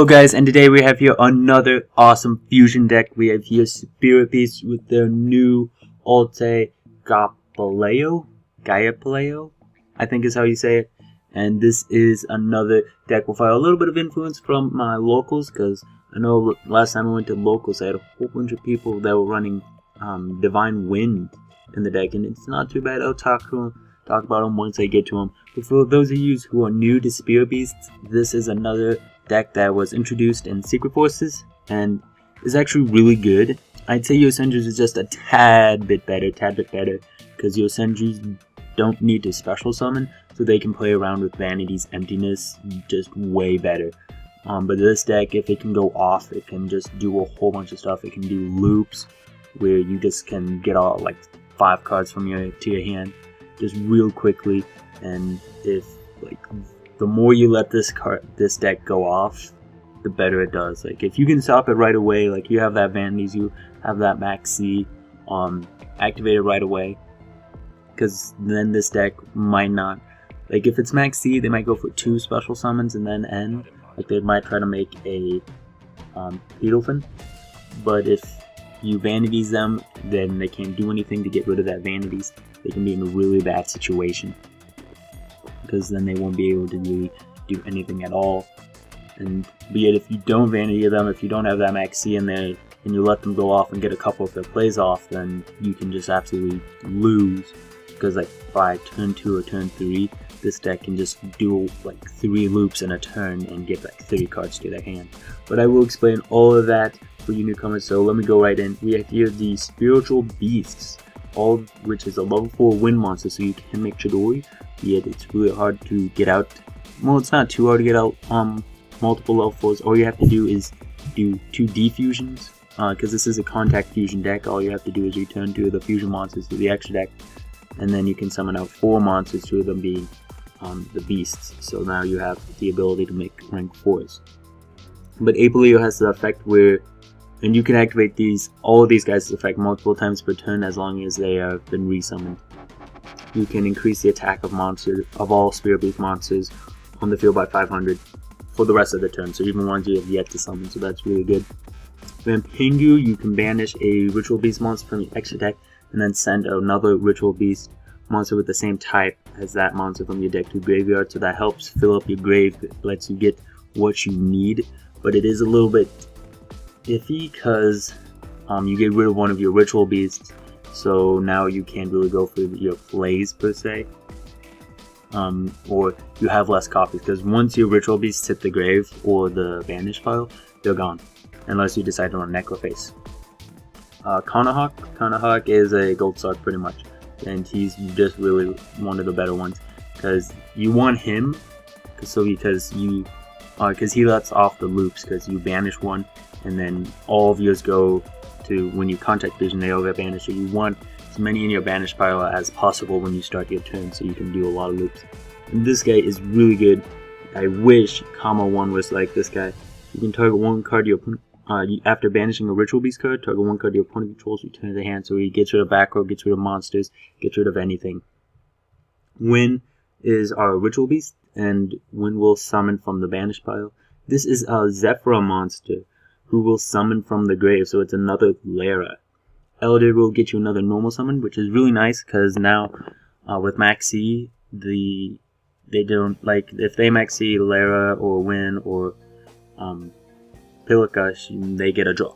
Hello guys, and today we have here another awesome fusion deck. We have here Spirit Beast with their new ultis gaia-pelio, I think is how you say it. And this is another deck with a little bit of influence from my locals, because I know last time I went to locals I had a whole bunch of people that were running Divine Wind in the deck, and it's not too bad. I'll talk about them once I get to them. But for those of you who are new to Spirit Beasts, this is another deck that was introduced in Secret Forces and is actually really good. I'd say your Sendus is just a tad bit better, because your Sendus don't need to special summon, so they can play around with Vanity's Emptiness just way better. But this deck, if it can go off, it can just do a whole bunch of stuff. It can do loops where you just can get all like 5 cards from to your hand just real quickly, and if like the more you let this deck go off, the better it does. Like if you can stop it right away, like you have that Vanities, you have that Max C activated right away, because then this deck might not, like if it's Max C, they might go for 2 special summons and then end. Like they might try to make a Beetlefin, but if you Vanities them, then they can't do anything to get rid of that Vanities. They can be in a really bad situation, because then they won't be able to really do anything at all. And but yet if you don't Vanity them, if you don't have that Max C in there, and you let them go off and get a couple of their plays off, then you can just absolutely lose. Because like by turn 2 or turn 3, this deck can just do like 3 loops in a turn and get like 30 cards to their hand. But I will explain all of that for you newcomers, so let me go right in. We have here the Spiritual Beasts, all of which is a level 4 wind monster, so you can make Chidori, yet it's really hard to get out. Well, it's not too hard to get out multiple level 4s. All you have to do is do 2 defusions, because this is a contact fusion deck. All you have to do is return 2 of the fusion monsters to the extra deck, and then you can summon out 4 monsters, 2 of them being the beasts. So now you have the ability to make rank 4s. But gaia-pelio has the effect where, and you can activate all of these guys' effect multiple times per turn as long as they have been resummoned. You can increase the attack of all Spirit Beast monsters on the field by 500 for the rest of the turn, so even ones you have yet to summon, so that's really good. Then Pingu, you can banish a Ritual Beast monster from your extra deck, and then send another Ritual Beast monster with the same type as that monster from your deck to graveyard, so that helps fill up your grave, lets you get what you need. But it is a little bit iffy, because you get rid of one of your Ritual Beasts, so now you can't really go for your plays per se, or you have less copies, because once your Ritual Beasts hit the grave or the banish pile, they're gone, unless you decide to run Necroface. Kanahawk is a gold star pretty much, and he's just really one of the better ones, because you want him, because he lets off the loops, because you banish one, and then all of yours go to, when you contact vision, they all get banished. So you want as many in your banish pile as possible when you start your turn, so you can do a lot of loops. And this guy is really good. I wish Kama 1 was like this guy. You can target 1 card your opponent. After banishing a Ritual Beast card, target 1 card your opponent controls, return to the hand, so he gets rid of back row, gets rid of monsters, gets rid of anything. Win is our Ritual Beast, and Win will summon from the banish pile. This is a Zephyra monster who will summon from the grave, so it's another Lara. Elder will get you another normal summon, which is really nice, because now with Max C, they don't, like, if they Max C Lara or Win or Pilika, they get a draw.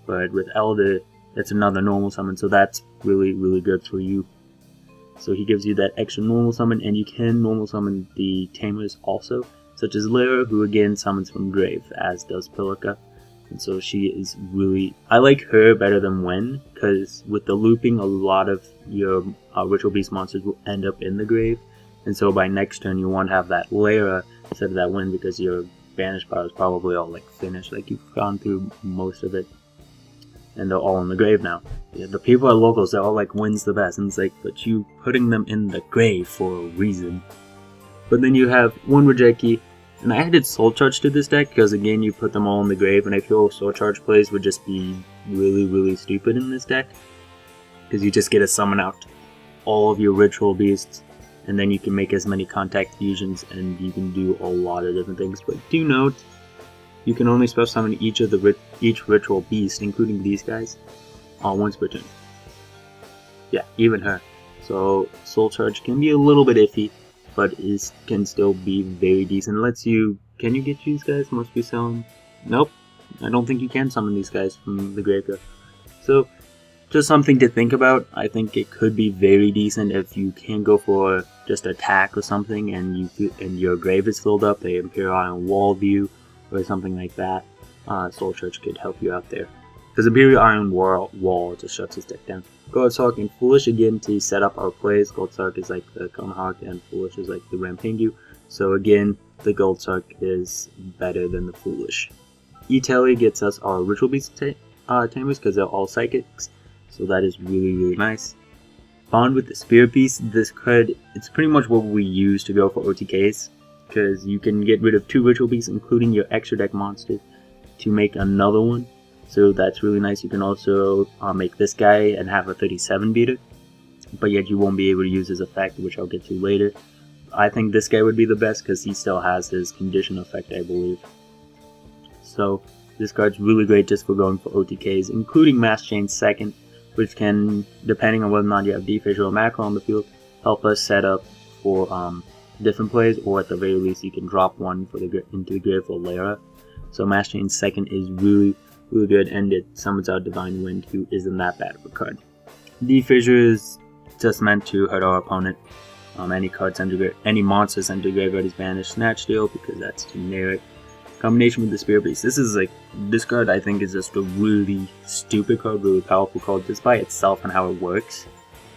But with Elder, it's another normal summon, so that's really, really good for you. So he gives you that extra normal summon, and you can normal summon the Tamers also, such as Lara, who again summons from grave, as does Pilika. And so she is really, I like her better than Wen, because with the looping, a lot of your Ritual Beast monsters will end up in the grave. And so by next turn, you want to have that Lara instead of that Wen, because your banish pile is probably all like finished, like you've gone through most of it, and they're all in the grave now. Yeah, the people at locals, they're all like, Wen's the best, and it's like, but you putting them in the grave for a reason. But then you have 1 Rejeki, and I added Soul Charge to this deck, because again, you put them all in the grave, and I feel Soul Charge plays would just be really, really stupid in this deck, because you just get to summon out all of your Ritual Beasts, and then you can make as many contact fusions, and you can do a lot of different things. But do note you can only special summon each ritual beast, including these guys, once per turn. Yeah, even her. So Soul Charge can be a little bit iffy, but can still be very decent. Lets you. Can you get these guys? Must be selling. Nope, I don't think you can summon these guys from the graveyard. So just something to think about. I think it could be very decent if you can go for just attack or something, and your grave is filled up, the Imperial Iron Wall view or something like that. Soul Charge could help you out there. Because Imperial Iron Wall just shuts his deck down. Goldsark and Foolish again to set up our plays. Goldsark is like the Conahawk and Foolish is like the Rampingu. So again, the Goldsark is better than the Foolish. E-Telly gets us our Ritual Beast Tamers because they're all Psychics. So that is really, really nice. Bond with the Spirit Beast. This card, it's pretty much what we use to go for OTKs. Because you can get rid of 2 Ritual Beasts, including your extra deck monsters, to make another one. So that's really nice. You can also make this guy and have a 37 beater, but yet you won't be able to use his effect, which I'll get to later. I think this guy would be the best because he still has his condition effect, I believe. So this card's really great just for going for OTKs, including Mass Chain second, which can, depending on whether or not you have D-Fissure or Macro on the field, help us set up for different plays, or at the very least you can drop one into the grave for Lara. So Mass Chain second is really good, and it summons out Divine Wind, who isn't that bad of a card. D-Fissure is just meant to hurt our opponent. Any monster sent to graveyard is banished. Snatch Steal, because that's generic. Combination with the Spirit Beast. This card I think is just a really stupid card, really powerful card just by itself and how it works.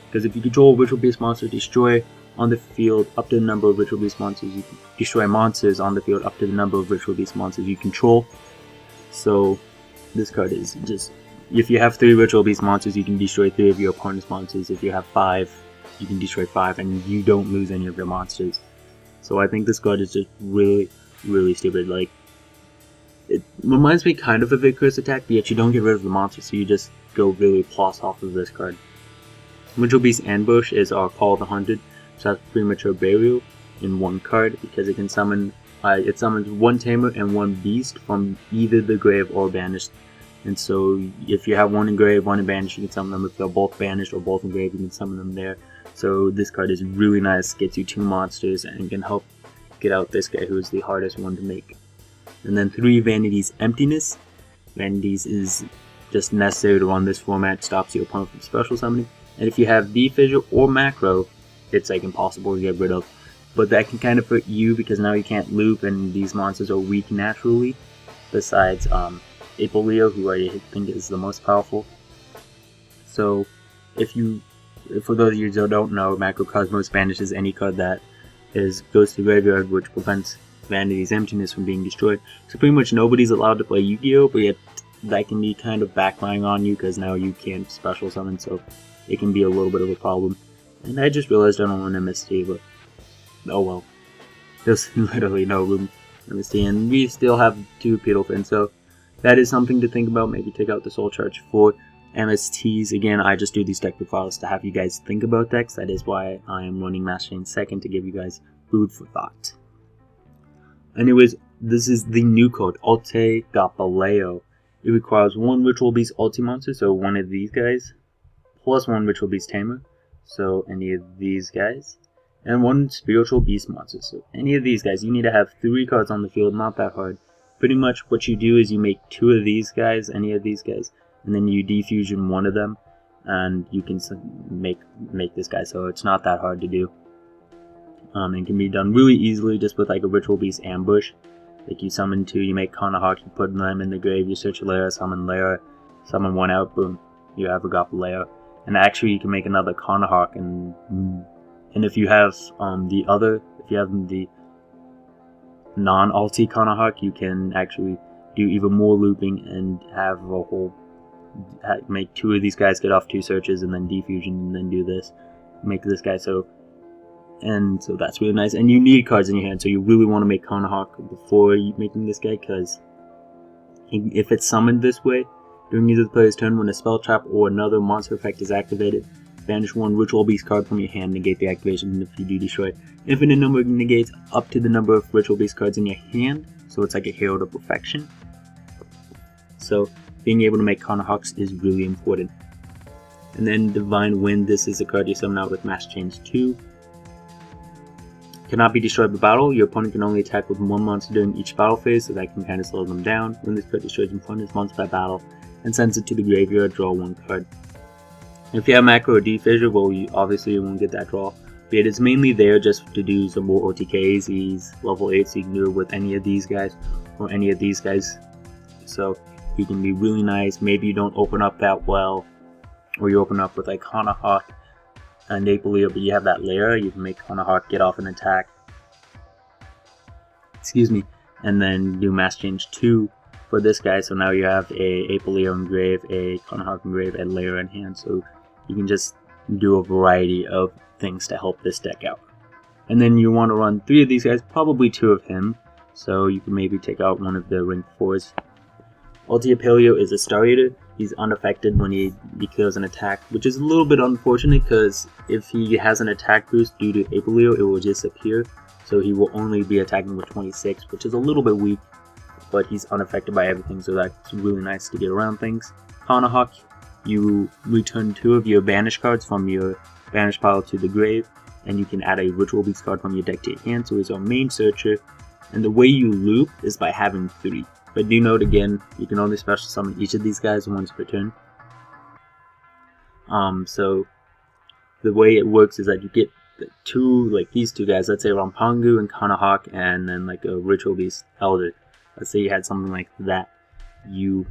Because if you control a Ritual Beast monster, destroy on the field up to the number of Ritual Beast monsters. You can destroy monsters on the field up to the number of Ritual Beast monsters you control. So this card is just, if you have 3 Ritual Beast monsters, you can destroy 3 of your opponent's monsters. If you have 5, you can destroy 5, and you don't lose any of your monsters. So I think this card is just really, really stupid. Like, it reminds me kind of a Vigorous Attack, but yet you don't get rid of the monster, so you just go really plus off of this card. Ritual Beast Ambush is our Call of the Hunted, so that's Premature Burial in 1 card, because it can summon, it summons 1 Tamer and 1 Beast from either the grave or banished. And so if you have 1 in grave, 1 in banished, you can summon them. If they're both banished or both in grave, you can summon them there. So this card is really nice, gets you 2 monsters, and can help get out this guy who is the hardest one to make. And then 3 Vanity's Emptiness. Vanity's is just necessary to run this format, stops your opponent from special summoning. And if you have D-Fissure or Macro, it's like impossible to get rid of. But that can kind of hurt you because now you can't loop, and these monsters are weak naturally. Besides gaia-pelio, who I think is the most powerful. So for those of you who don't know, Macrocosmos banishes any card that goes to the graveyard, which prevents Vanity's Emptiness from being destroyed. So pretty much nobody's allowed to play Yu-Gi-Oh, but yet that can be kind of backfiring on you because now you can't special summon, so it can be a little bit of a problem. And I just realized I don't want MST, but oh well. There's literally no room for MST, and we still have 2 Petalfin, so that is something to think about. Maybe take out the Soul Charge for MSTs. Again, I just do these deck profiles to have you guys think about decks. That is why I am running Mass Chain second, to give you guys food for thought. Anyways, this is the new code, gaia-pelio. It requires 1 Ritual Beast ulti monster, so one of these guys, plus 1 Ritual Beast Tamer, so any of these guys, and 1 Spiritual Beast monster, so any of these guys. You need to have 3 cards on the field, not that hard. Pretty much what you do is you make 2 of these guys, any of these guys, and then you defusion 1 of them, and you can make this guy, so it's not that hard to do. It can be done really easily just with like a Ritual Beast Ambush. Like you summon 2, you make Conahawk, you put them in the grave, you search Lara, summon 1 out, boom, you have a gaia-pelio. And actually you can make another Conahawk, and if you have the non-ulti Conahawk, you can actually do even more looping and have make 2 of these guys get off 2 searches and then defusion and then do this, make this guy. So that's really nice, and you need cards in your hand, so you really want to make Conahawk before making this guy, because if it's summoned this way during either the player's turn, when a spell trap or another monster effect is activated, banish 1 Ritual Beast card from your hand, negate the activation, and if you do, destroy infinite number of negates up to the number of Ritual Beast cards in your hand. so it's like a hero to perfection. So being able to make Connor Hawks is really important. And then Divine Wind, this is a card you summon out with Mass Change 2. Cannot be destroyed by battle. Your opponent can only attack with one monster during each battle phase, so that can kind of slow them down. When this card destroys an opponent's monster by battle and sends it to the graveyard, draw one card. If you have macro or D-Fissure, well, obviously you won't get that draw. But it is mainly there just to do some more OTKs. He's level 8, so you can do it with any of these guys or any of these guys. So he can be really nice. Maybe you don't open up that well, or you open up with like Connor Hawk and gaia-pelio, but you have that layer. You can make Connor Hawk get off an attack. Excuse me, and then do Mass Change 2 for this guy. So now you have a gaia-pelio in grave, a Connor Hawk in grave, and layer in hand. So you can just do a variety of things to help this deck out. And then you want to run 3 of these guys, probably 2 of him. So you can maybe take out one of the rank 4s. Gaia-pelio is a Star Eater. He's unaffected when he declares an attack, which is a little bit unfortunate because if he has an attack boost due to gaia-pelio, it will disappear. So he will only be attacking with 26, which is a little bit weak, but he's unaffected by everything, so that's really nice to get around things. Connor Hawk, you return 2 of your banish cards from your banish pile to the grave, and you can add a Ritual Beast card from your deck to your hand, so he's our main searcher. And the way you loop is by having 3. But do note again, you can only special summon each of these guys once per turn. So the way it works is that you get these 2 guys, let's say Rampangu and Connor Hawk, and then like a Ritual Beast Elder. Let's say you had something like that. And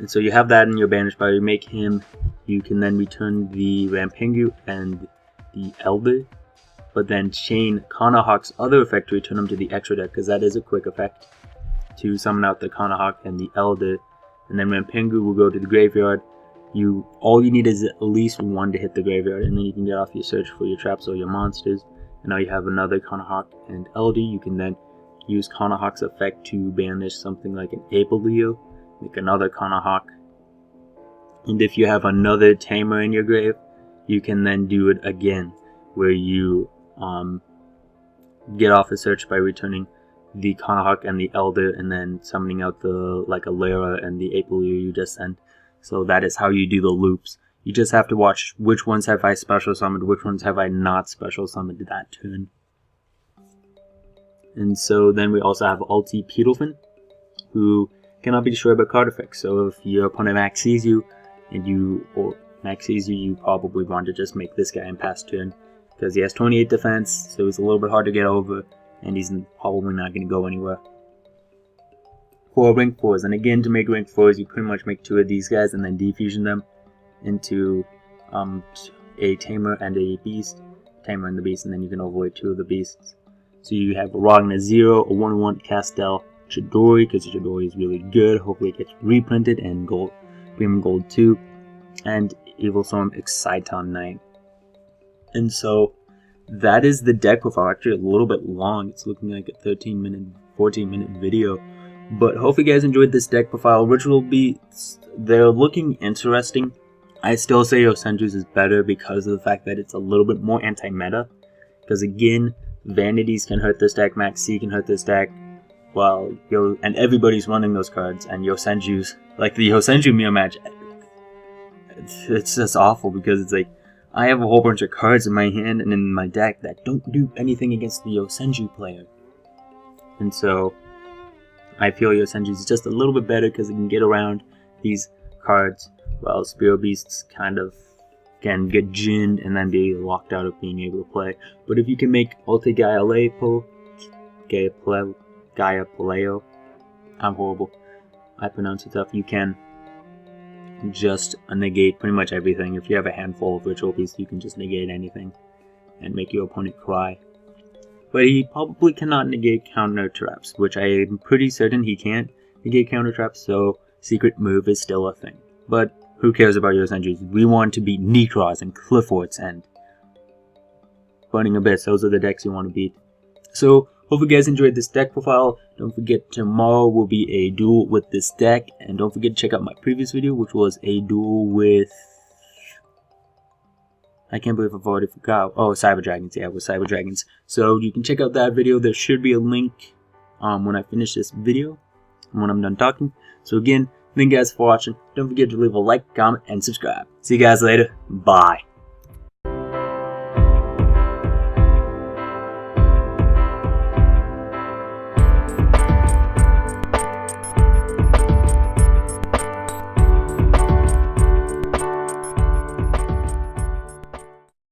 so you have that in your banish pile, you make him, you can then return the Rampangu and the Elder, but then chain Connor Hawk's other effect to return them to the extra deck, because that is a quick effect, to summon out the Connor Hawk and the Elder, and then Rampangu will go to the graveyard. All you need is at least 1 to hit the graveyard, and then you can get off your search for your traps or your monsters, and now you have another Connor Hawk and Elder. You can then use Connor Hawk's effect to banish something like an gaia-pelio, make another Connor Hawk, and if you have another Tamer in your grave, you can then do it again, where you get off a search by returning the Connor Hawk and the Elder, and then summoning out the a Lyra and the gaia-pelio you just sent. So that is how you do the loops. You just have to watch which ones have I special summoned, which ones have I not special summoned that turn. And so then we also have Ulti Petalfin, who cannot be destroyed by card effects. So if your opponent max sees you, you probably want to just make this guy and pass turn, because he has 28 defense, so it's a little bit hard to get over, and he's probably not going to go anywhere. For rank 4s, and again, to make rank 4s, you pretty much make 2 of these guys and then defusion them into a Tamer and a Beast. Tamer and the Beast, and then you can overlay 2 of the Beasts. So you have Ragna 0, a 1/1 Castel Chidori, because Chidori is really good. Hopefully it gets reprinted, and Gold, Premium Gold 2, and Evil Storm Exciton 9. And so that is the deck profile. Actually a little bit long. It's looking like a 14-minute video. But hopefully you guys enjoyed this deck profile. Ritual Beasts, they're looking interesting. I still say Yosenju's is better because of the fact that it's a little bit more anti-meta. Because again, Vanities can hurt this deck, Max C can hurt this deck. Well, and everybody's running those cards, and Yosenju's, like the Yosenju mirror match, it's just awful because it's like, I have a whole bunch of cards in my hand and in my deck that don't do anything against the Yosenju player. And so I feel Yosenju is just a little bit better because it can get around these cards, while Spirit Beasts kind of can get ginned and then be locked out of being able to play. But if you can make Ulti gaia-pelio, I'm horrible, I pronounce it tough, you can just negate pretty much everything. If you have a handful of Ritual Beasts, you can just negate anything and make your opponent cry. But he probably cannot negate counter traps, which I am pretty certain he can't negate counter traps, so Secret Move is still a thing. But who cares about Yosenju's? We want to beat Necros and Clifford's and Burning Abyss. Those are the decks you want to beat. So, hope you guys enjoyed this deck profile. Don't forget, tomorrow will be a duel with this deck. And don't forget to check out my previous video, which was a duel with... I can't believe I've already forgot. Oh, Cyber Dragons. Yeah, with Cyber Dragons. So, you can check out that video. There should be a link when I finish this video, when I'm done talking. So again, thank you guys for watching. Don't forget to leave a like, comment, and subscribe. See you guys later. Bye.